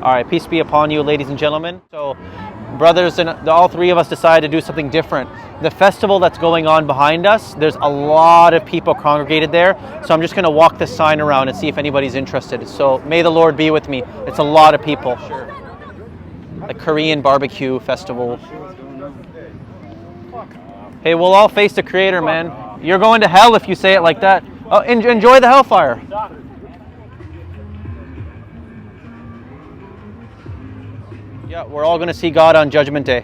All right, peace be upon you, ladies and gentlemen. So, brothers, and all three of us decided to do something different. The festival that's going on behind us, there's a lot of people congregated there. So I'm just going to walk this sign around and see if anybody's interested. So may the Lord be with me. It's a lot of people. The Korean barbecue festival. Hey, we'll all face the Creator, man. You're going to hell if you say it like that. Oh, enjoy the hellfire. Yeah, we're all going to see God on Judgment Day.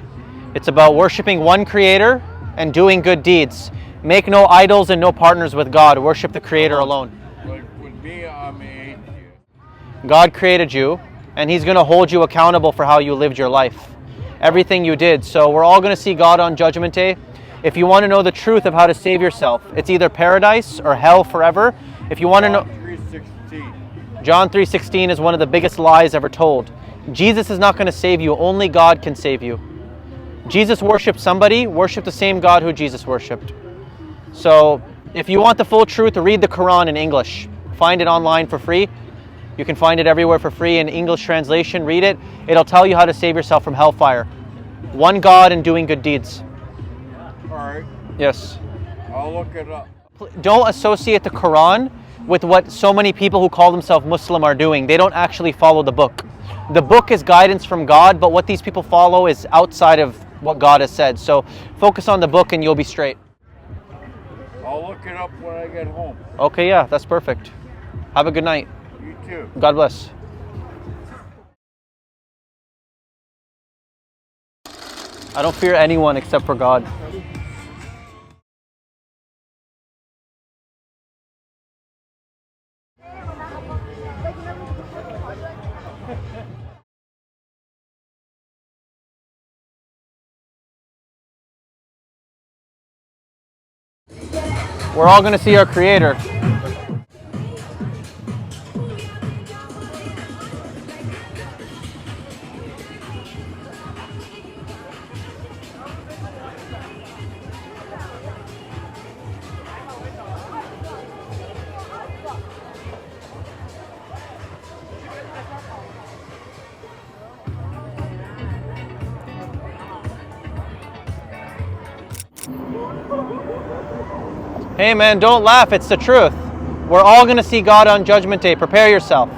It's about worshiping one Creator and doing good deeds. Make no idols and no partners with God. Worship the Creator alone. Like with me, I'm atheist. God created you, and He's going to hold you accountable for how you lived your life. Everything you did. So we're all going to see God on Judgment Day. If you want to know the truth of how to save yourself, it's either paradise or hell forever. If you want to know... John 3:16 is one of the biggest lies ever told. Jesus is not going to save you. Only God can save you. Jesus worshipped somebody. Worship the same God who Jesus worshipped. So if you want the full truth, read the Quran in English. Find it online for free. You can find it everywhere for free in English translation. Read it. It'll tell you how to save yourself from hellfire. One God and doing good deeds. All right. Yes. I'll look it up. Don't associate the Quran with what so many people who call themselves Muslim are doing. They don't actually follow the book. The book is guidance from God, but what these people follow is outside of what God has said. So focus on the book and you'll be straight. I'll look it up when I get home. Okay, yeah, that's perfect. Have a good night. You too. God bless. I don't fear anyone except for God. We're all going to see our Creator. Hey man, don't laugh, it's the truth. We're all going to see God on Judgment Day. Prepare yourself.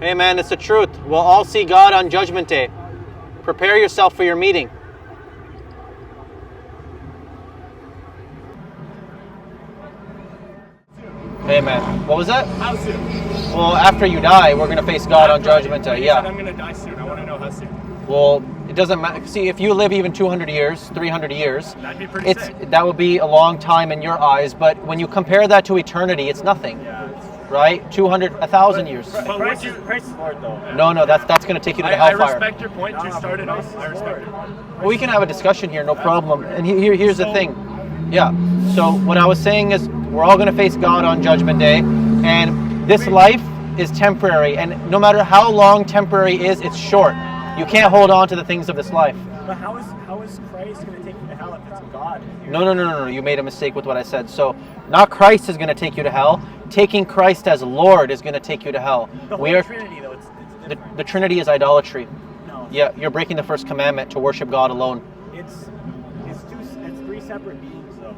Hey man, it's the truth. We'll all see God on Judgment Day. Prepare yourself for your meeting. Hey man, what was that? How soon? Well, after you die, we're going to face God on Judgment Day. Yeah. I'm going to die soon. I want to know how soon. Well, it doesn't matter. See, if you live even 200 years, 300 years, That'd be pretty sick. that would be a long time in your eyes. But when you compare that to eternity, it's nothing. Yeah. Right? 1,000 years. But Christ is Lord, though. No, that's going to take you to the I hellfire. respect your point. You started off. I respect it. Well, we can have a discussion here, no problem. And here's the thing. Yeah. So what I was saying is we're all going to face God on Judgment Day. And this life is temporary. And no matter how long temporary is, it's short. You can't hold on to the things of this life. But how is Christ going to take you to hell if it's God? No. You made a mistake with what I said. So not Christ is going to take you to hell. Taking Christ as Lord is going to take you to hell. The whole Trinity, though, it's the Trinity is idolatry. No. Yeah, you're breaking the first commandment to worship God alone. It's three separate beings, though,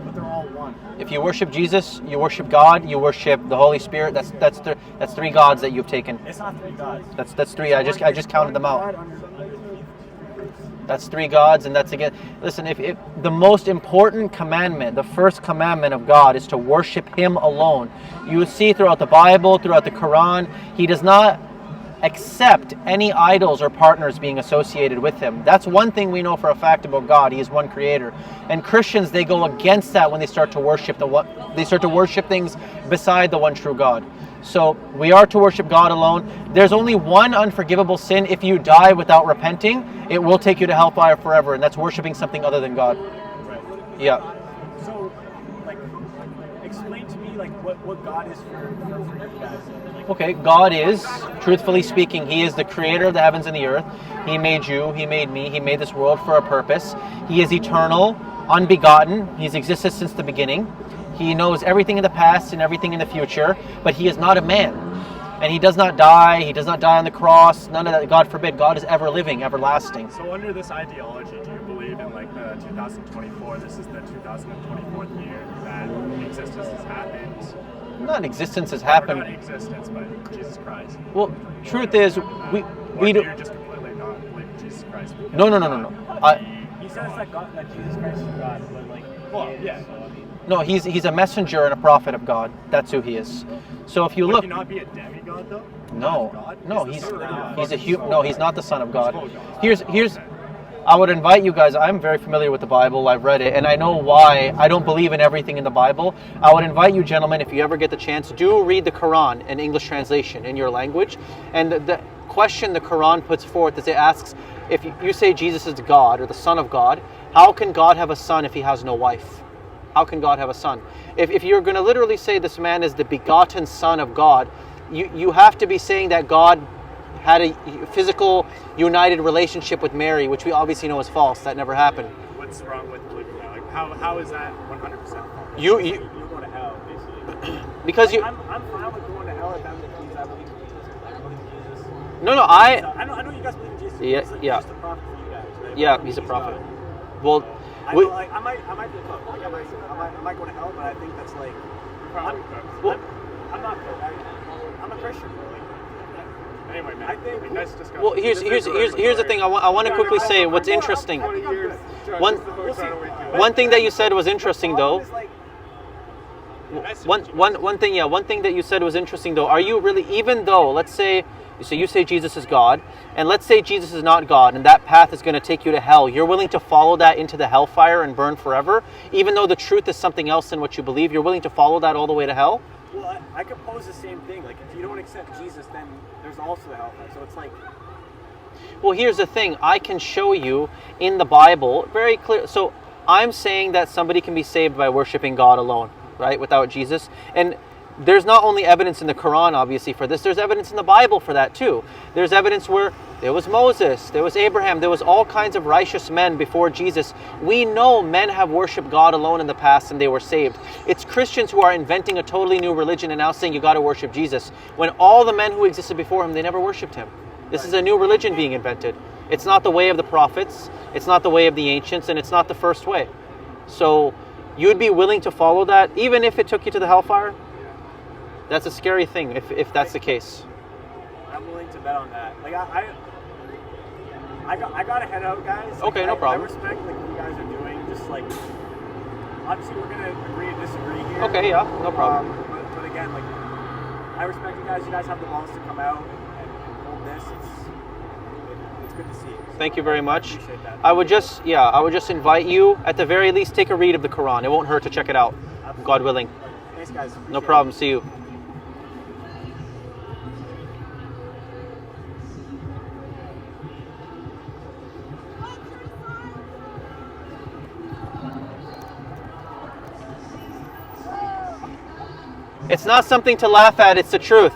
but they're all one. If you worship Jesus, you worship God, you worship the Holy Spirit. That's three gods that you've taken. It's not three gods. That's three. I just counted them out. That's three gods, and that's again. Listen, if the most important commandment, the first commandment of God, is to worship Him alone. You see throughout the Bible, throughout the Quran, He does not accept any idols or partners being associated with him. That's one thing we know for a fact about God. He is one creator. And Christians, they go against that when they start to worship things beside the one true God. So we are to worship God alone. There's only one unforgivable sin. If you die without repenting, it will take you to hellfire forever, and that's worshiping something other than God. Right. Yeah. So, like, explain to me, like, what God is for you guys. Like, Okay, God is, truthfully speaking, He is the creator of the heavens and the earth. He made you, He made me, He made this world for a purpose. He is eternal, unbegotten. He's existed since the beginning. He knows everything in the past and everything in the future, but He is not a man. And He does not die. He does not die on the cross. None of that. God forbid. God is ever living, everlasting. so under this ideology, do you believe in, like, the 2024, this is the 2024th year that existence has happened? Not existence has Or happened. not existence, but Jesus Christ. Well, truth is, we Or do. you're just completely not believe in Jesus Christ? No. He says that Jesus Christ is God, but, like, well, yeah. So, I mean, No, he's a messenger and a prophet of God. That's who he is. So if you would look, he not be a demigod, though? no, God? no, He's he's the son of God. he's a human. No, he's not the son of God. He's full God. Here's. I would invite you guys. I'm very familiar with the Bible. I've read it, and I know why I don't believe in everything in the Bible. I would invite you, gentlemen, if you ever get the chance, do read the Quran in English translation in your language. And the question the Quran puts forth is it asks, if you say Jesus is God or the Son of God, how can God have a son if He has no wife? How can God have a son? If you're going to literally say this man is the begotten Son of God, you have to be saying that God had a physical united relationship with Mary, which we obviously know is false. That never happened. What's wrong with believing that? Like, how is that 100% false? You You're going to hell, basically. because you I'm fine with going to hell if that means I believe in Jesus. I believe in Jesus. no So, I know you guys believe in Jesus. Yeah, He's like, yeah. He's the prophet for you guys, right? yeah, But he's a prophet. God. Well, I we, know, like, I might be cooked. Like, I might go to hell, but I think that's like. Well- I'm not cooked. I'm a Christian, bro. Like, anyway, man. I think. Nice discussion. well, here's the thing. I want to quickly say what's interesting. One thing that you said was interesting though. One thing that you said was interesting though. Are you really, even though, let's say, so you say Jesus is God, and let's say Jesus is not God, and that path is going to take you to hell. You're willing to follow that into the hellfire and burn forever, even though the truth is something else than what you believe. You're willing to follow that all the way to hell. Well, I could pose the same thing. Like, if you don't accept Jesus, then there's also the hellfire. So it's like. Well, here's the thing. I can show you in the Bible very clear. So I'm saying that somebody can be saved by worshiping God alone, right, without Jesus. And there's not only evidence in the Quran, obviously, for this. There's evidence in the Bible for that, too. There's evidence where there was Moses, there was Abraham, there was all kinds of righteous men before Jesus. We know men have worshipped God alone in the past and they were saved. It's Christians who are inventing a totally new religion and now saying you got to worship Jesus, when all the men who existed before him, they never worshipped him. This is a new religion being invented. It's not the way of the prophets, it's not the way of the ancients, and it's not the first way. So you'd be willing to follow that, even if it took you to the hellfire? That's a scary thing, if that's the case. I'm willing to bet on that. Like, I gotta head out, guys. Like, Okay, no problem. I respect, like, what you guys are doing. Just, like, obviously we're gonna agree and disagree here. Okay, yeah, no problem. But again, like, I respect you guys. You guys have the balls to come out and hold this. It's good to see. So Thank you very much. appreciate that. I would just invite you, at the very least, take a read of the Quran. It won't hurt to check it out, God willing. Thanks, guys. No Appreciate it. problem. See you. It's not something to laugh at, it's the truth.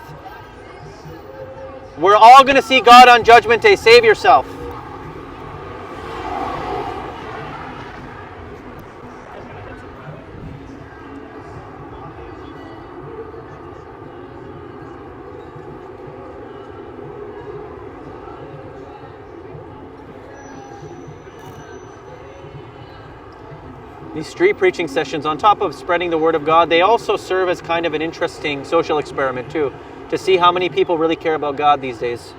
We're all going to see God on Judgment Day. Save yourself. These street preaching sessions, on top of spreading the word of God, they also serve as kind of an interesting social experiment too, to see how many people really care about God these days.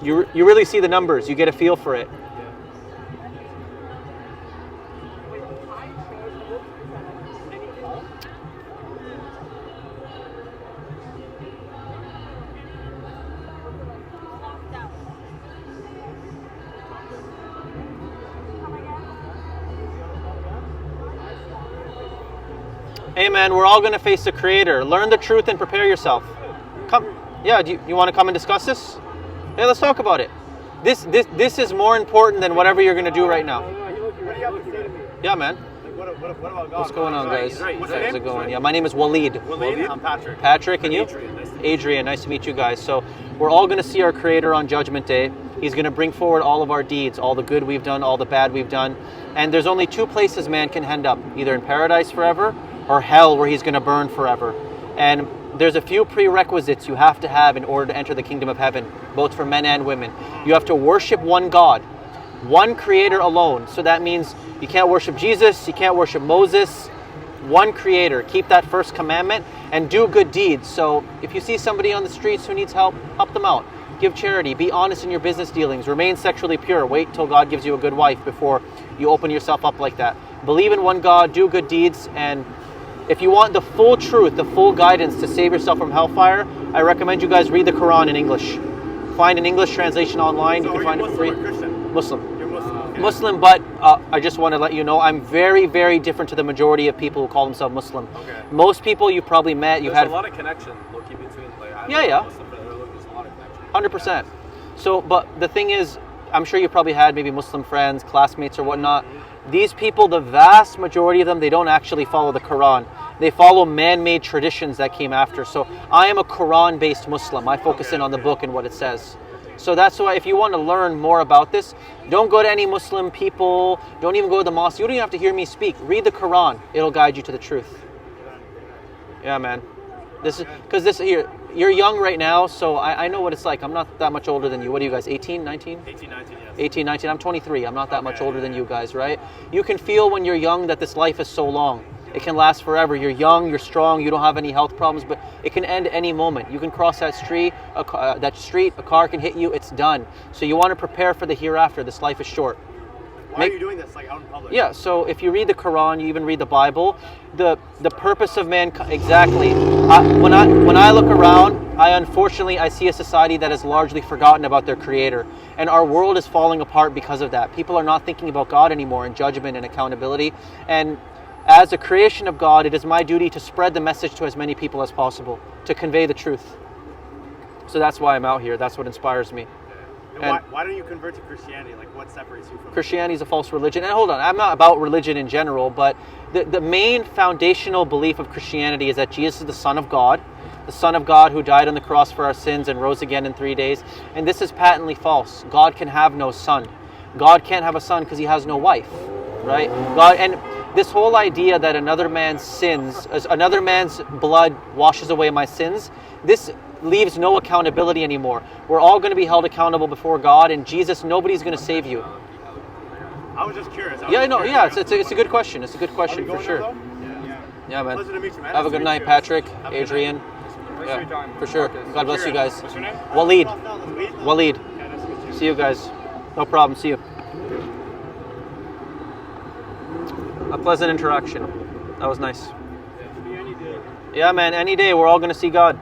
You really see the numbers, you get a feel for it. Hey man, we're all going to face the Creator. Learn the truth and prepare yourself. Come, yeah. Do you want to come and discuss this? Yeah, let's talk about it. This is more important than whatever you're going to do right now. Yeah, man. What about God? What's going on, guys? What's How's your name? it going? Yeah, my name is Waleed. I'm Patrick. Patrick, and you? Adrian. Adrian, nice to meet you guys. So we're all going to see our Creator on Judgment Day. He's going to bring forward all of our deeds, all the good we've done, all the bad we've done. And there's only two places man can end up, either in paradise forever or hell where he's going to burn forever. And there's a few prerequisites you have to have in order to enter the kingdom of heaven, both for men and women. You have to worship one God, one Creator alone. So that means you can't worship Jesus, you can't worship Moses, one Creator. Keep that first commandment and do good deeds. So if you see somebody on the streets who needs help, help them out. Give charity, be honest in your business dealings, remain sexually pure, wait till God gives you a good wife before you open yourself up like that. Believe in one God, do good deeds, and if you want the full truth, the full guidance to save yourself from hellfire, I recommend you guys read the Quran in English. Find an English translation online. So you can find it for free. Muslim or Christian? Muslim. You're Muslim. Okay. Muslim, but I just want to let you know I'm very, very different to the majority of people who call themselves Muslim. Okay. Most people you've probably met, you've There's had a lot of connection, look, between like Yeah. Muslim, but there's a lot of connection. 100%. So, but the thing is, I'm sure you probably had maybe Muslim friends, classmates or whatnot. These people, the vast majority of them, they don't actually follow the Quran. They follow man-made traditions that came after. So I am a Quran-based Muslim. I focus in on the book and what it says. So that's why if you want to learn more about this, don't go to any Muslim people. Don't even go to the mosque. You don't even have to hear me speak. Read the Quran. It'll guide you to the truth. Yeah, man. This is because you're young right now, so I know what it's like. I'm not that much older than you. What are you guys, 18, 19? 18, 19, yes. 18, 19. I'm 23. I'm not that much older than you guys, right? You can feel when you're young that this life is so long. It can last forever. You're young, you're strong, you don't have any health problems, but it can end any moment. You can cross that street, a car can hit you, it's done. So you want to prepare for the hereafter. This life is short. Why are you doing this like out in public? Yeah, so if you read the Quran, you even read the Bible, the purpose of man, exactly. When I look around, unfortunately I see a society that has largely forgotten about their Creator, and our world is falling apart because of that. People are not thinking about God anymore and judgment and accountability. And as a creation of God, it is my duty to spread the message to as many people as possible, to convey the truth. So that's why I'm out here. That's what inspires me. And why don't you convert to Christianity? Like, what separates you from Christianity is a false religion. And hold on, I'm not about religion in general, but the main foundational belief of Christianity is that Jesus is the Son of God who died on the cross for our sins and rose again in 3 days. And this is patently false. God can have no son. God can't have a son because he has no wife, right? And this whole idea that another man's sins, another man's blood washes away my sins, this leaves no accountability anymore. We're all going to be held accountable before God, and Jesus, nobody's going to save you. I was just curious. It's a good question. It's a good question for sure. Yeah, man. Pleasure to meet you, man. Have a good night, Patrick, Adrian. Yeah, for sure. God bless you guys. What's your name? Waleed. See you guys. No problem. See you. A pleasant interaction. That was nice. Yeah, man. Any day, we're all going to see God.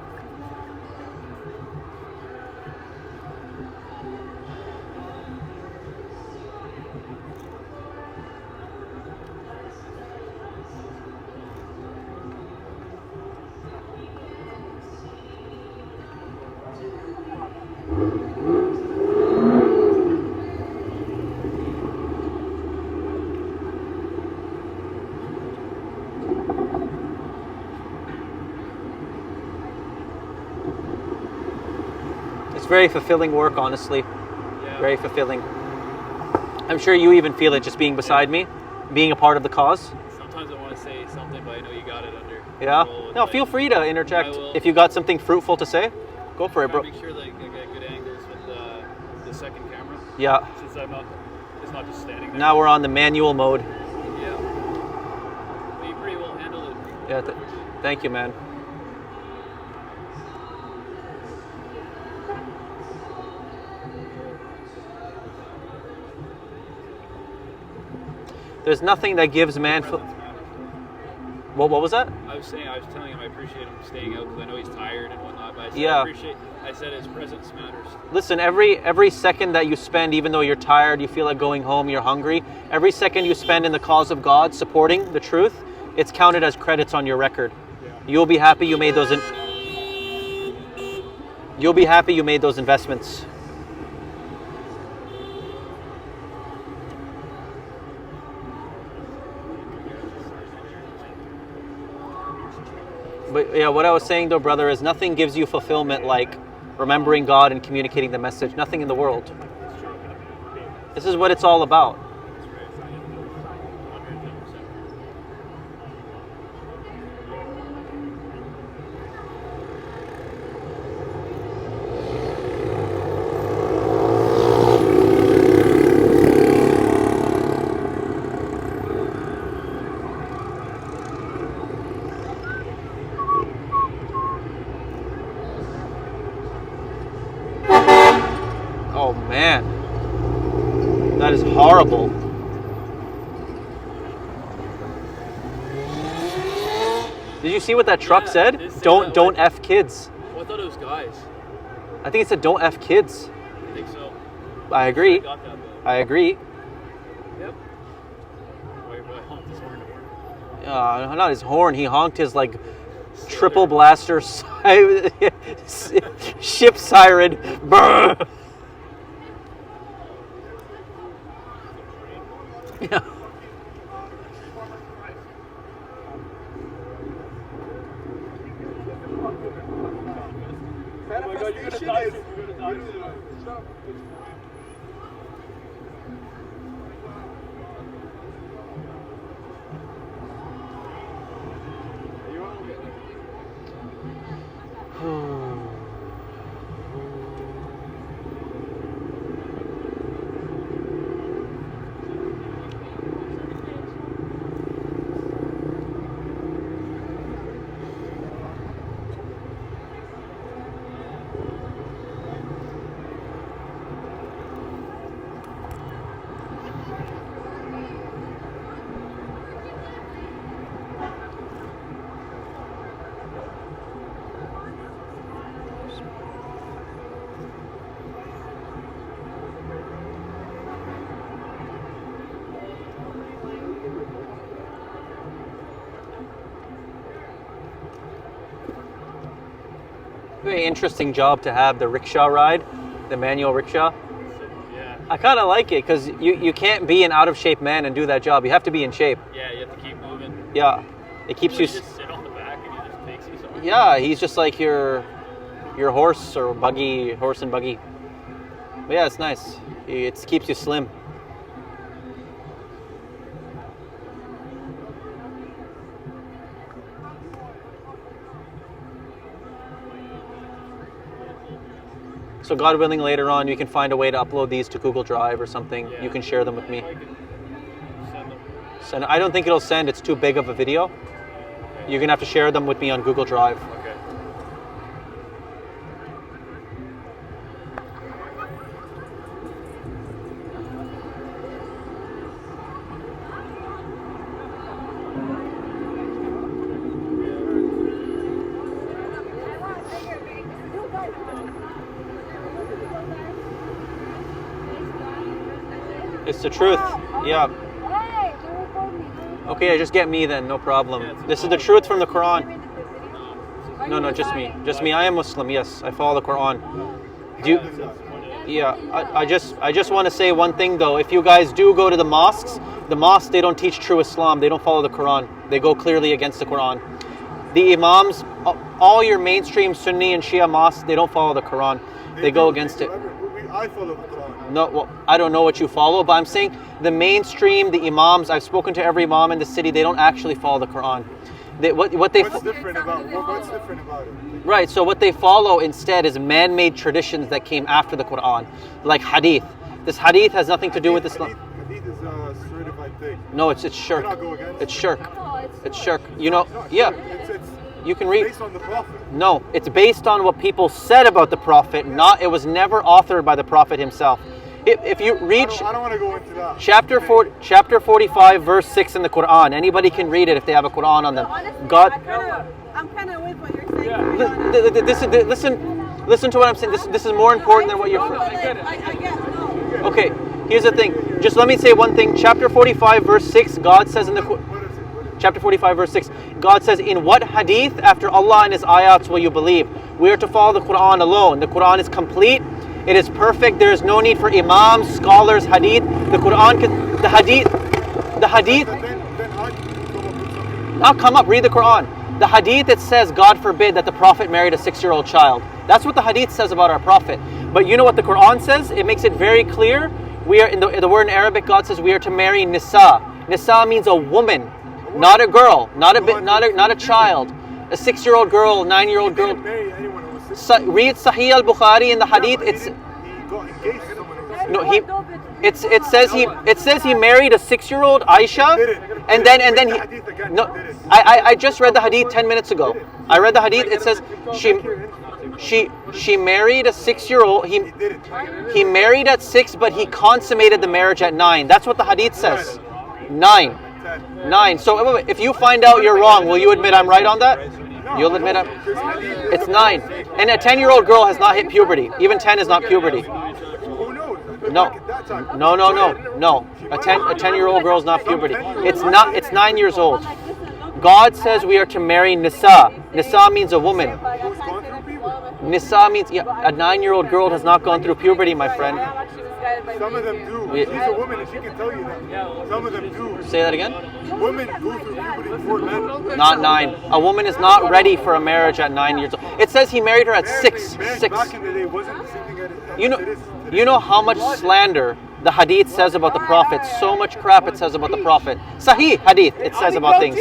It's very fulfilling work, honestly. Yeah. Very fulfilling. I'm sure you even feel it just being beside me, being a part of the cause. Sometimes I want to say something, but I know you got it under Yeah. control. No, feel free to interject. I will. If you got something fruitful to say, go for it, bro. Make sure that I get good angles with the second camera. Yeah. Since it's not just standing there. Now we're on the manual mode. Yeah. But you pretty well handled it. Yeah. Thank you, man. There's nothing that gives man. What was that? I was telling him I appreciate him staying out because I know he's tired and whatnot. But I said Yeah. I said his presence matters. Listen, every second that you spend, even though you're tired, you feel like going home, you're hungry, every second you spend in the cause of God, supporting the truth, it's counted as credits on your record. You'll be happy you made those. You'll be happy you made those investments. But yeah, what I was saying though, brother, is nothing gives you fulfillment like remembering God and communicating the message. Nothing in the world. This is what it's all about. Oh man, that is horrible. Did you see what that truck said? Don't F kids. Well, I thought it was guys. I think it said don't F kids. I think so. I agree. I got that though. I agree. Yep. Wait, honked his horn. Not his horn. He honked his like triple blaster ship siren. Brr. Yeah. Very interesting job to have the rickshaw ride, the manual rickshaw. Yeah. I kind of like it because you can't be an out of shape man and do that job. You have to be in shape. Yeah, you have to keep moving. Yeah, it keeps you. Just sit on the back and he just takes you somewhere. Yeah, he's just like your horse or buggy, horse and buggy. But yeah, it's nice. It keeps you slim. So God willing, later on, you can find a way to upload these to Google Drive or something. Yeah. You can share them with me. I can send them. Send, I don't think it'll send. It's too big of a video. You're going to have to share them with me on Google Drive. Okay. It's the truth. Yeah. Okay, just get me then. No problem. This is the truth from the Quran. No, just me. Just me. I am Muslim. Yes, I follow the Quran. Do you, yeah. I just want to say one thing though. If you guys do go to the mosques, they don't teach true Islam. They don't follow the Quran. They go clearly against the Quran. The imams, all your mainstream Sunni and Shia mosques, they don't follow the Quran. They go against it. I follow the Quran. No, well, I don't know what you follow, but I'm saying the mainstream, the imams, I've spoken to every imam in the city, they don't actually follow the Quran. What's different about it? Right, so what they follow instead is man-made traditions that came after the Quran, like hadith. This hadith has nothing to do with Islam. Hadith is a certified thing. No, it's shirk. You cannot go against It's it. shirk. It's shirk. You know, yeah. It's You can read. based on the Prophet. No, it's based on what people said about the Prophet. It was never authored by the Prophet himself. If you read I don't want to go into that. chapter 45, verse 6 in the Quran, anybody can read it if they have a Quran on them. God, I'm kind of with what you're saying. listen to what I'm saying. This is more important than what you're. I get no. Okay, here's the thing. Just let me say one thing. Chapter 45, verse 6, God says in the What is it? chapter 45, verse 6. God says, in what hadith after Allah and His ayats will you believe? We are to follow the Quran alone. The Quran is complete. It is perfect. There is no need for imams, scholars, hadith. The Quran can, the hadith. Then how do you come up with something? Now come up, read the Quran. The hadith, it says, God forbid that the Prophet married a 6-year-old child. That's what the hadith says about our Prophet. But you know what the Quran says? It makes it very clear. We are in the word in Arabic. God says we are to marry nisa. Nisa means a woman, not a girl, not a child. A 6-year-old girl, 9-year-old He girl. didn't marry anyone who was 6. Read Sahih al-Bukhari in the hadith. But he It's got engaged to someone who was 6. no he. It says he married a 6-year-old Aisha, and then he. No, I just read the hadith 10 minutes ago. I read the hadith. It says she married a 6-year-old. He married at 6, but he consummated the marriage at 9. That's what the hadith says. 9. So if you find out you're wrong, will you admit I'm right on that? You'll admit it's 9. And a 10-year-old girl has not hit puberty. Even 10 is not puberty. Who knows? No. No. A 10-year-old girl is not puberty. It's 9 years old. God says we are to marry nisa. Nisa means a woman. Nisa means a 9-year-old girl has not gone through puberty, my friend. Some of them do. She's a woman and she can tell you that. Some of them do. Say that again? Women go through puberty before men. Not 9. A woman is not ready for a marriage at 9 years old. It says he married her at 6. Marriage 6. back in the day wasn't the same thing as it is today. You know how much slander the hadith says about the Prophet. So much crap it says about the Prophet. Sahih hadith it says about things.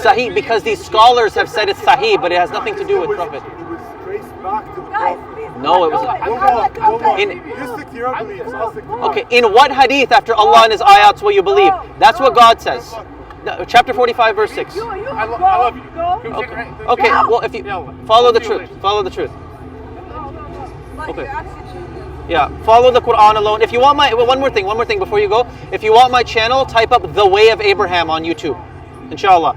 Sahih, because these scholars have said it's Sahih, but it has nothing to do with Prophet. It was traced back to the Prophet. No, it wasn't. One more. In- You stick to your beliefs. I'll stick to mine. Okay, in what hadith after Allah and His ayats will you believe? That's what God says. Chapter 45, verse 6. I love you. Okay, well, if you follow the truth, follow the truth. Okay. Yeah, follow the Quran alone. If you want one more thing before you go. If you want my channel, type up The Way of Abraham on YouTube. Inshallah.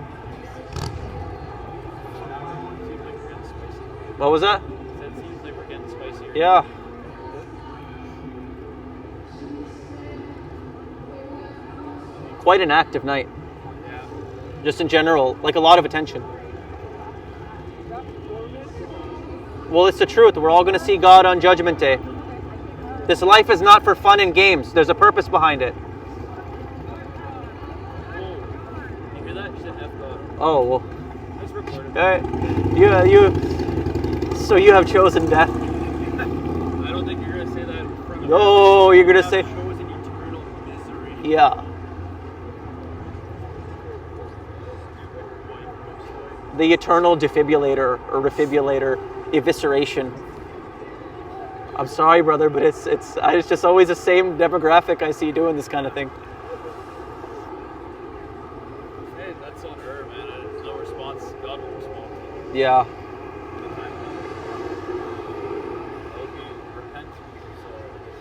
What was that? It seems like we're getting spicier. Yeah. Quite an active night. Yeah. Just in general, like a lot of attention. Well, it's the truth. We're all going to see God on Judgment Day. This life is not for fun and games. There's a purpose behind it. You hear that? You said F God. Oh, well. It's recorded. All right. So you have chosen death. I don't think you're going to say that in front of No, you're going to say, chosen eternal misery. yeah. The eternal defibrillator or refibrillator evisceration. I'm sorry, brother, but it's just always the same demographic I see doing this kind of thing. Hey, that's on her, man. No response. God will respond. Yeah. I hope you repent. So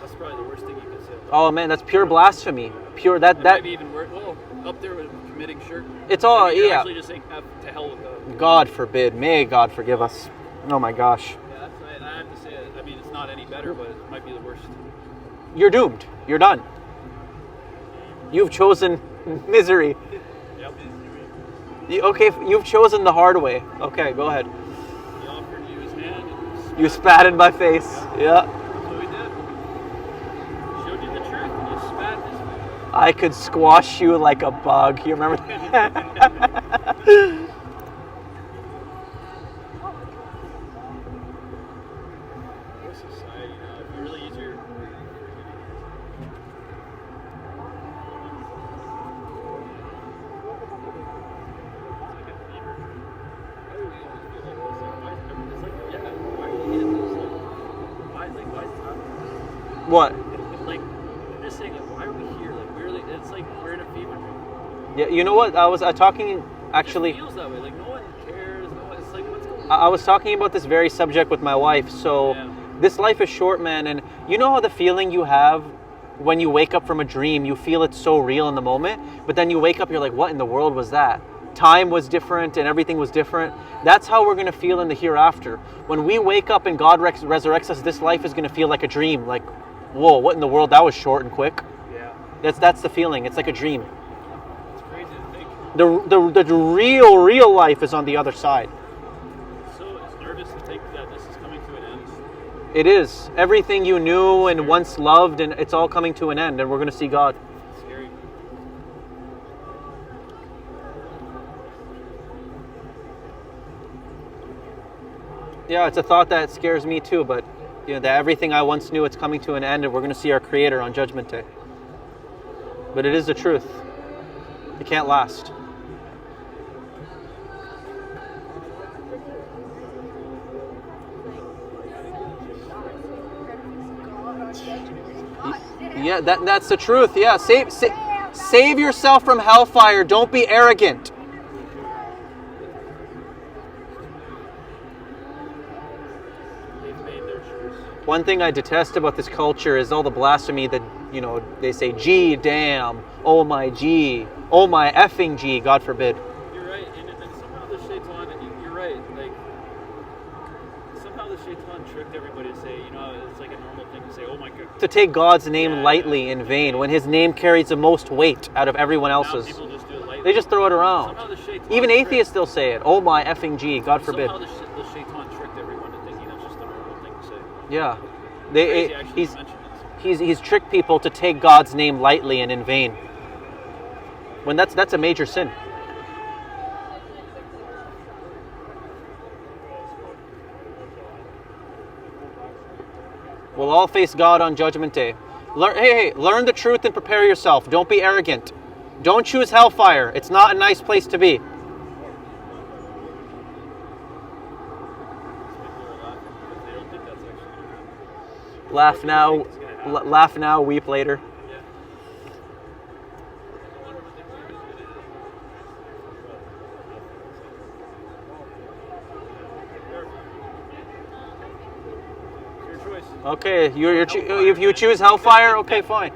that's probably the worst thing you can say. Oh man, that's pure blasphemy. Pure That that might be even worse. Well, up there with committing shirk. it's all You're yeah. actually just saying F to hell with God. God forbid. May God forgive us. Oh my gosh. Yeah, that's right. I have to say it. I mean, it's not any better, but it might be the worst. You're doomed. You're done. You've chosen misery. Yep. Okay, you've chosen the hard way. Okay, go ahead. He offered you his hand and You spat in my face. Yeah. that's what he did. Showed you the truth and you spat in his face. I could squash you like a bug. You remember that? What society now? If you really use your What? like, I'm just saying, like, why are we here? Like, we're like, it's like we're in a fever dream. Yeah, you know what? I was talking actually. It feels that way. Like, no one cares. No one, it's like, what's going on? I was talking about this very subject with my wife. So Yeah. this life is short, man, and you know how the feeling you have when you wake up from a dream, you feel it's so real in the moment, but then you wake up, you're like, what in the world was that? Time was different and everything was different. That's how we're going to feel in the hereafter. When we wake up and God resurrects us, this life is going to feel like a dream. Like, whoa, what in the world? That was short and quick. Yeah. That's the feeling. It's like a dream. It's crazy. The real life is on the other side. So it's nervous to think that this is coming to an end. It is. Everything you knew and once loved, and it's all coming to an end, and we're going to see God. Scary. Yeah, it's a thought that scares me too, but that everything I once knew, it's coming to an end, and we're going to see our Creator on Judgment Day. But it is the truth. It can't last. Yeah, that's the truth. Yeah, save yourself from hellfire. Don't be arrogant. One thing I detest about this culture is all the blasphemy that, they say, gee, damn, oh my G, oh my effing G, God forbid. You're right, and somehow the shaitan, you're right, like, somehow the shaitan tricked everybody to say, it's like a normal thing to say, oh my God. To take God's name lightly in vain, when his name carries the most weight out of everyone else's. Now people just do it lightly. They just throw it around. Somehow the shaitan Even atheists still say it, oh my effing G, God forbid. Somehow the shaitan tricked everyone to thinking that's just a normal thing to say. Yeah. Crazy, He's tricked people to take God's name lightly and in vain. When that's a major sin. We'll all face God on Judgment Day. Learn the truth and prepare yourself. Don't be arrogant. Don't choose hellfire. It's not a nice place to be. Laugh now, weep later. Okay, if you choose hellfire, okay, fine.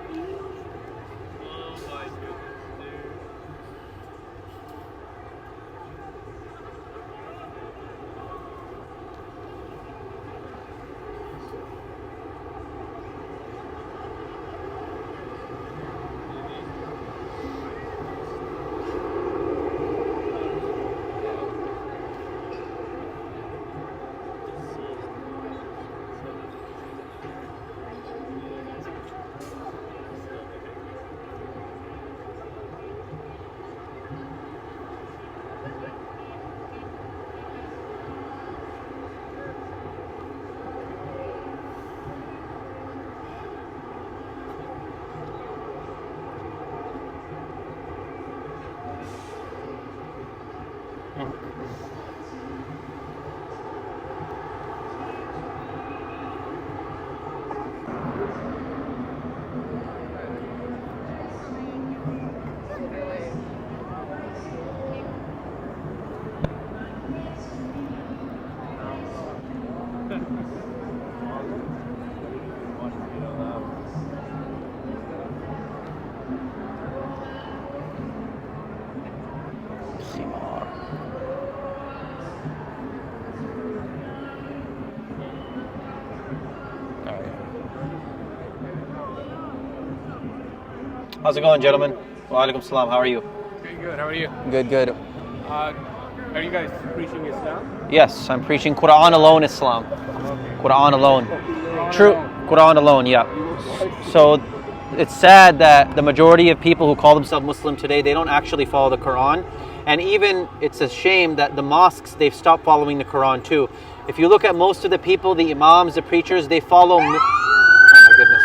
How's it going, gentlemen? Wa alaikum salam. How are you? Very good. How are you? Good. Are you guys preaching Islam? Yes, I'm preaching Quran Alone Islam. Okay. Quran Alone. True. Quran Alone, yeah. So it's sad that the majority of people who call themselves Muslim today, they don't actually follow the Quran. And even it's a shame that the mosques, they've stopped following the Quran too. If you look at most of the people, the imams, the preachers, they follow... Oh my goodness.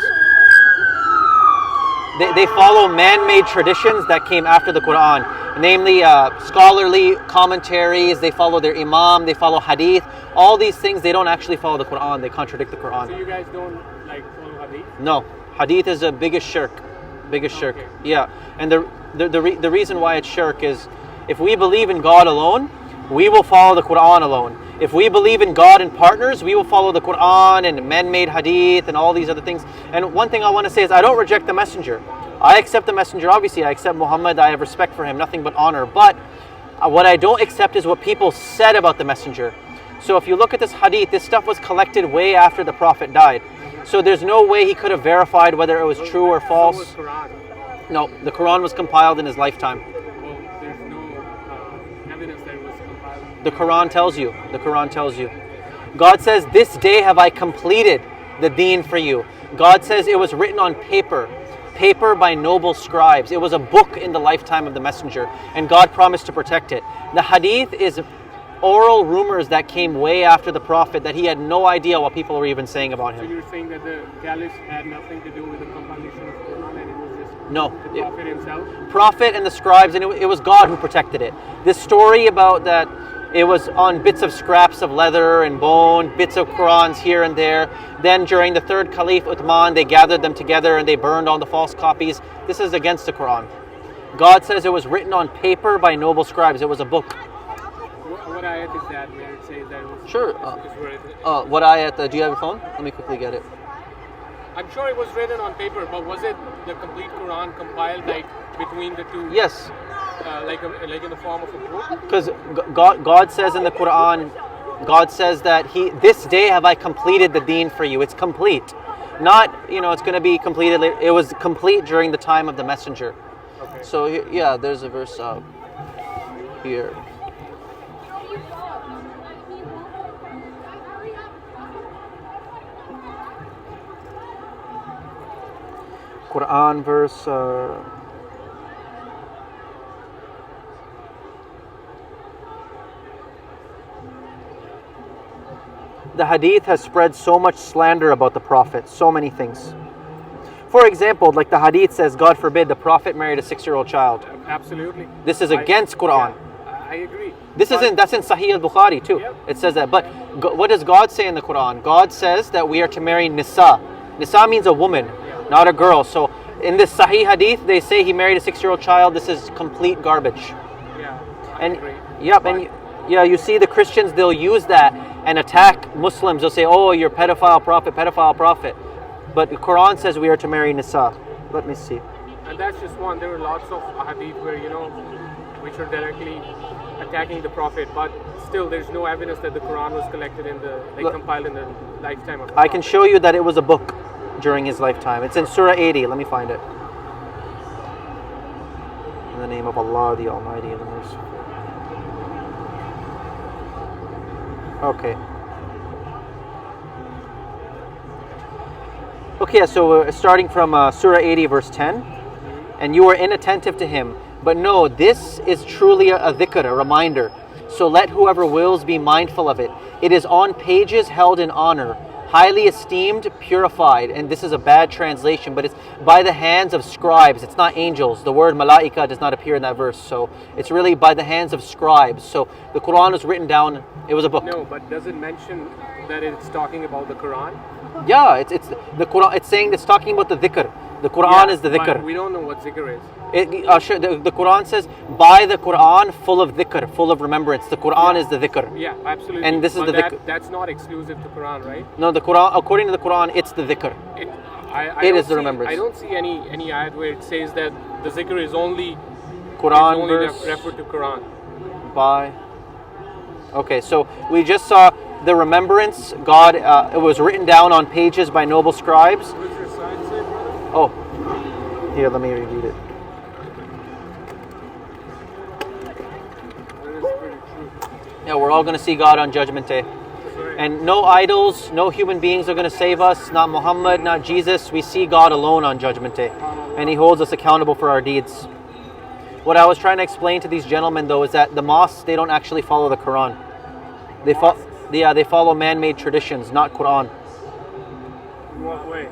They follow man-made traditions that came after the Quran, namely scholarly commentaries. They follow their imam, they follow hadith. All these things, they don't actually follow the Quran. They contradict the Quran. So you guys don't follow hadith? No, hadith is the biggest shirk. Shirk. Okay. Yeah, and the reason why it's shirk is if we believe in God alone, we will follow the Quran alone. If we believe in God and partners, we will follow the Quran and man-made hadith and all these other things. And one thing I want to say is I don't reject the messenger. I accept the messenger, obviously. I accept Muhammad. I have respect for him, nothing but honor. But what I don't accept is what people said about the messenger. So if you look at this hadith, this stuff was collected way after the Prophet died. So there's no way he could have verified whether it was true or false. So was Quran. No, the Quran was compiled in his lifetime. Well, there's no The Quran tells you. The Quran tells you. God says, this day have I completed the deen for you. God says it was written on paper by noble scribes. It was a book in the lifetime of the messenger, and God promised to protect it. The hadith is oral rumors that came way after the Prophet that he had no idea what people were even saying about So him. you're saying that the caliphs had nothing to do with the compilation of Quran, and it was just No. the Prophet himself? Prophet and the scribes, and it was God who protected it. This story about that it was on bits of scraps of leather and bone, bits of Qurans here and there. Then during the third Caliph Uthman, they gathered them together and they burned all the false copies. This is against the Quran. God says it was written on paper by noble scribes. It was a book. What ayat is that where it says that it was... Sure. is where What ayat? Do you have your phone? Let me quickly get it. I'm sure it was written on paper, but was it the complete Quran compiled like between the two? Yes. Like in the form of a book? Because God says in the Quran, God says that this day have I completed the deen for you. It's complete. Not, it's going to be completed later. It was complete during the time of the messenger. Okay. So, yeah, there's a verse here. Quran verse... The hadith has spread so much slander about the Prophet, so many things. For example, like the hadith says, God forbid, the Prophet married a 6-year-old child. Absolutely. This is against Quran. Yeah, I agree. That's in Sahih al-Bukhari too. Yep. It says that. But what does God say in the Quran? God says that we are to marry Nisa. Nisa means a woman, not a girl. So in this Sahih hadith, they say he married a 6-year-old child. This is complete garbage. Yeah, I And agree. yep, and you see the Christians, they'll use that and attack Muslims. They'll say, oh, you're pedophile prophet. But the Quran says we are to marry Nisa. Let me see. And that's just one. There are lots of hadith where, which are directly attacking the Prophet, but still there's no evidence that the Quran was collected compiled in the lifetime of the I can Prophet. show you that it was a book during his lifetime. It's in Surah 80. Let me find it. In the name of Allah, the Almighty and the Merciful. Okay. Okay, so we're starting from Surah 80, verse 10. And you are inattentive to him. But no, this is truly a dhikr, a reminder. So let whoever wills be mindful of it. It is on pages held in honor, highly esteemed, purified. And this is a bad translation, but it's by the hands of scribes. It's not angels. The word malaika does not appear in that verse. So it's really by the hands of scribes. So the Quran was written down, it was a book. No, but does it mention that it's talking about the Quran? Yeah, it's the Quran. It's saying it's talking about the dhikr. The Quran is the but dhikr. we don't know what zikr is. Sure, the Quran says, by the Quran, full of dhikr, full of remembrance. The Quran is the dhikr. Yeah, absolutely. And this is but the dhikr. That's not exclusive to Quran, right? No, the Quran, according to the Quran, it's the dhikr. It It don't is the see- remembrance. I don't see any ayat where it says that the zikr is only Quran verse referred to Quran. by. Okay, so we just saw the remembrance. God, it was written down on pages by noble scribes. What does your sign say, brother? Oh, here, let me read it. That is pretty true. Yeah, we're all going to see God on Judgment Day. That's right. And no idols, no human beings are going to save us, not Muhammad, not Jesus. We see God alone on Judgment Day. And he holds us accountable for our deeds. What I was trying to explain to these gentlemen, though, is that the mosques, they don't actually follow the Quran. They follow man-made traditions, not Quran. In what way?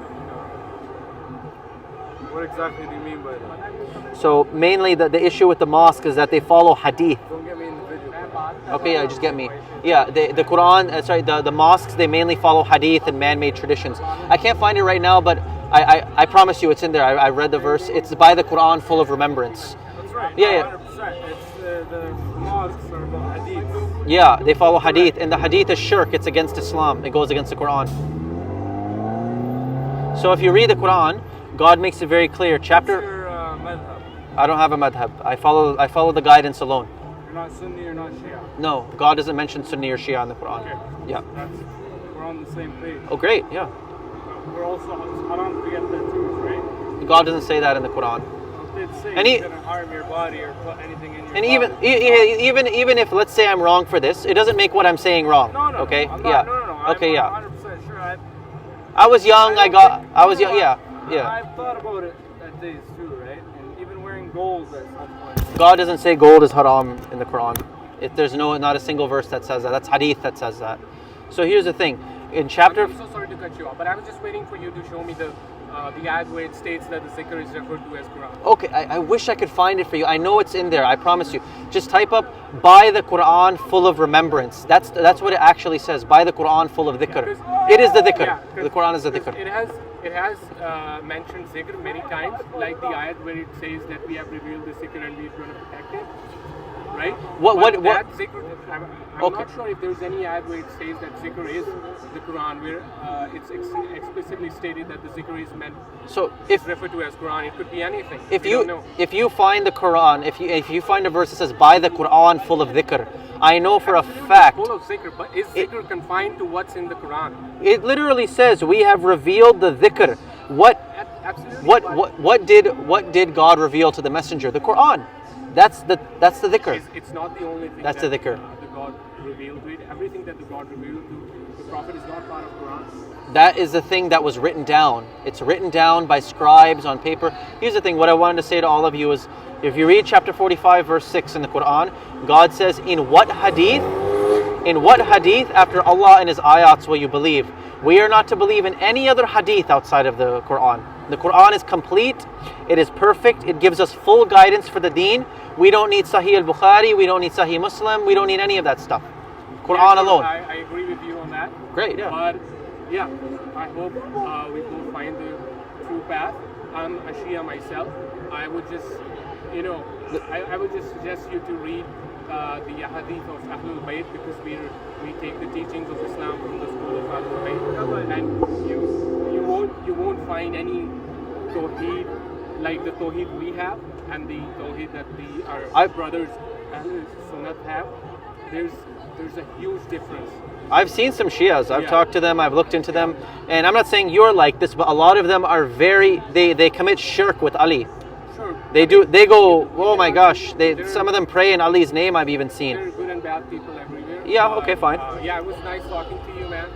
What exactly do you mean by that? So mainly the issue with the mosque is that they follow hadith. Don't get me in the video. Okay, yeah, just get me. Yeah, the Quran, the mosques, they mainly follow hadith and man-made traditions. I can't find it right now, but I promise you it's in there. I read the verse. It's by the Quran, full of remembrance. That's right. Yeah. 100%. It's the mosques are the hadiths. Yeah, they follow hadith, and the hadith is shirk. It's against Islam. It goes against the Quran. So if you read the Quran, God makes it very clear. What's your madhab? I don't have a madhab. I follow the guidance alone. You're not Sunni, you're not Shia. No, God doesn't mention Sunni or Shia in the Quran. Okay. Yeah. We're on the same page. Oh, great. Yeah. We're also, it's haram to get tattoos, right? God doesn't say that in the Quran. did say And he's gonna harm your body or put anything in your And body. even if, let's say, I'm wrong for this, it doesn't make what I'm saying wrong. No, Okay. I'm Yeah. not, no. Okay. I'm Yeah. 100% sure. I was young. I was young. Yeah. Yeah. I've thought about it at days too, right? And even wearing gold at some point. God doesn't say gold is haram in the Quran. There's not a single verse that says that. That's hadith that says that. So here's the thing. In chapter... I'm so sorry to cut you off, but I was just waiting for you to show me the ayat where it states that the zikr is referred to as Quran. Okay, I wish I could find it for you. I know it's in there, I promise you. Just type up, by the Quran full of remembrance. That's what it actually says, by the Quran full of dhikr. It is the dhikr. Yeah, The Quran is the dhikr. It has mentioned zikr many times, like the ayat where it says that we have revealed the zikr and we're going to protect it. Right? What? Zikr, I'm Okay. not sure if there's any ayat where it says that zikr is the Quran, where it's explicitly stated that the zikr is meant So if referred to as Quran. It could be anything. if We you don't know. if you find the Quran, if you find a verse that says by the Quran full of dhikr, I know for a fact Full of zikr, but is zikr confined to what's in the Quran? it literally says we have revealed the dhikr. Absolutely. What did God reveal to the messenger? The Quran. That's the dhikr. It's not the only thing That's that the dhikr. The God revealed to it. Everything that the God revealed to the Prophet is not part of Quran. That is the thing that was written down. It's written down by scribes on paper. Here's the thing, what I wanted to say to all of you is, if you read chapter 45 verse 6 in the Quran, God says, in what hadith after Allah and His ayats will you believe? We are not to believe in any other hadith outside of the Quran. The Quran is complete, it is perfect, it gives us full guidance for the deen. We don't need Sahih al-Bukhari, we don't need Sahih Muslim, we don't need any of that stuff. Quran alone. I agree with you on that. Great, yeah. But yeah, I hope we both find the true path. I'm a Shia myself. I would just, I would just suggest you to read the hadith of Ahlul Bayt, because we take the teachings of Islam from the school of Ahlul Bayt, and you won't find any Tawheed like the Tawheed we have and the Tawheed that our brothers Ahlul Sunnat have. There's a huge difference. I've seen some Shias. I've talked to them. I've looked into them, and I'm not saying you're like this, but a lot of them are they commit shirk with Ali. Sure. They do. They go. Oh my gosh. Some of them pray in Ali's name. I've even seen. There are good and bad people everywhere. Yeah. Okay. Fine. Yeah, it was nice talking to you, man.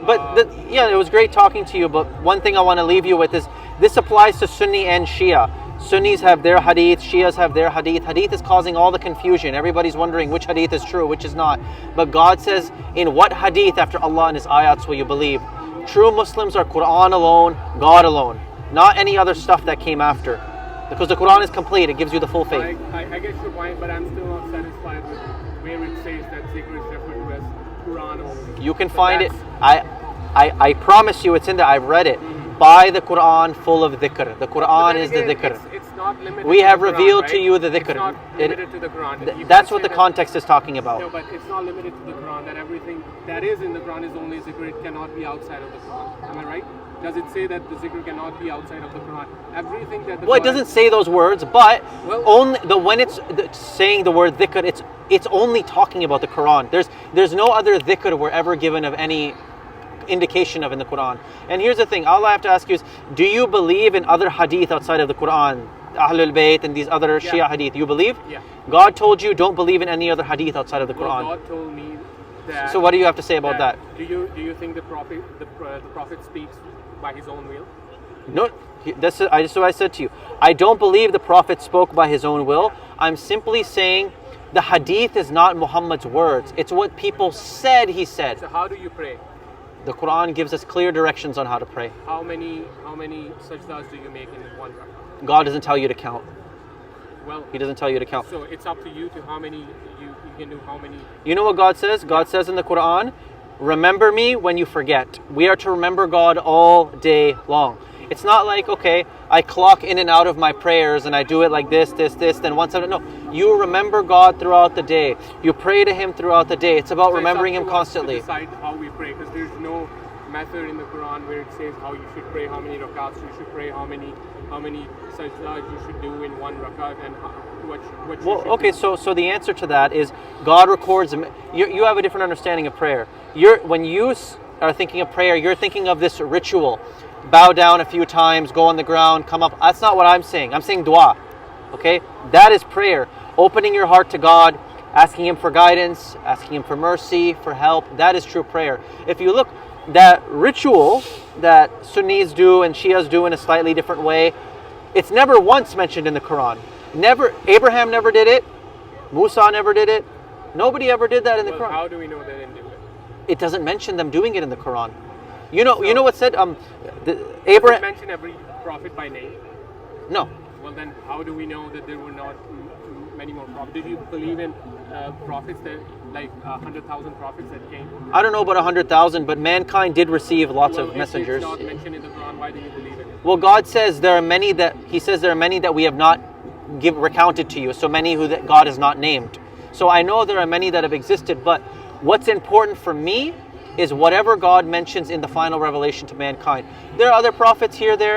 But it was great talking to you. But one thing I want to leave you with is this applies to Sunni and Shia. Sunnis have their hadith, Shias have their hadith. Hadith is causing all the confusion. Everybody's wondering which hadith is true, which is not. But God says, in what hadith after Allah and His ayats will you believe? True Muslims are Quran alone, God alone, not any other stuff that came after. Because the Quran is complete, it gives you the full faith. I get your point, but I'm still not satisfied with where it says that zikr is referred to as Quran only. You can find it. I promise you it's in there. I've read it. By the Quran full of dhikr. The Quran is the dhikr. It's not limited We to have the Quran, revealed right? to you the dhikr. It's not limited to the Quran. That's what the context is talking about. No, but it's not limited to the Quran, that everything that is in the Quran is only zikr. It cannot be outside of the Quran. Am I right? Does it say that the zikr cannot be outside of the Quran? Everything that the Well, it Quran doesn't say those words, but Well- when it's saying the word dhikr, it's only talking about the Quran. There's no other dhikr we're ever given of any indication of in the Quran. And here's the thing, all I have to ask you is, do you believe in other hadith outside of the Quran? Ahlul Bayt and these other Shia hadith, you believe? Yeah. God told you don't believe in any other hadith outside of the Well, Quran. God told me that. So what do you have to say about that? Do you think the prophet speaks by his own will? No, that's what I said to you. I don't believe the Prophet spoke by his own will. I'm simply saying the hadith is not Muhammad's words. It's what people said he said. So how do you pray? The Quran gives us clear directions on how to pray. How many sajdas do you make in one rak'ah? God doesn't tell you to count. Well, He doesn't tell you to count. so it's up to you to how many you can do. How many? You know what God says? God says in the Quran, remember me when you forget. We are to remember God all day long. It's not like, okay, I clock in and out of my prayers and I do it like this, then once no. You remember God throughout the day. You pray to Him throughout the day. It's about So remembering it's Him up to us constantly. to decide how we pray, because there's no method in the Quran where it says how you should pray, how many rakats you should pray, how many sajdas you should do in one rakat, and what you Well, should okay, do. so the answer to that is God records. You have a different understanding of prayer. When you are thinking of prayer, you're thinking of this ritual. bow down a few times, go on the ground, come up. That's not what I'm saying. I'm saying dua. Okay? That is prayer. Opening your heart to God, asking Him for guidance, asking Him for mercy, for help. That is true prayer. If you look, that ritual that Sunnis do and Shias do in a slightly different way, it's never once mentioned in the Quran. Never. Abraham never did it. Musa never did it. Nobody ever did that in the Quran. How do we know they didn't do it? It doesn't mention them doing it in the Quran. You know what said? Does Abraham. it mention every prophet by name? No. Well, then how do we know that there were not many more prophets? Did you believe in prophets that, like 100,000 prophets that came? I don't know about 100,000, but mankind did receive lots of messengers. If it's not mentioned in the Quran, why do you believe it? Well, God says there are many that He says there are many that we have not recounted to you. So many who that God has not named. So I know there are many that have existed, but what's important for me is whatever God mentions in the final revelation to mankind. There are other prophets here, there.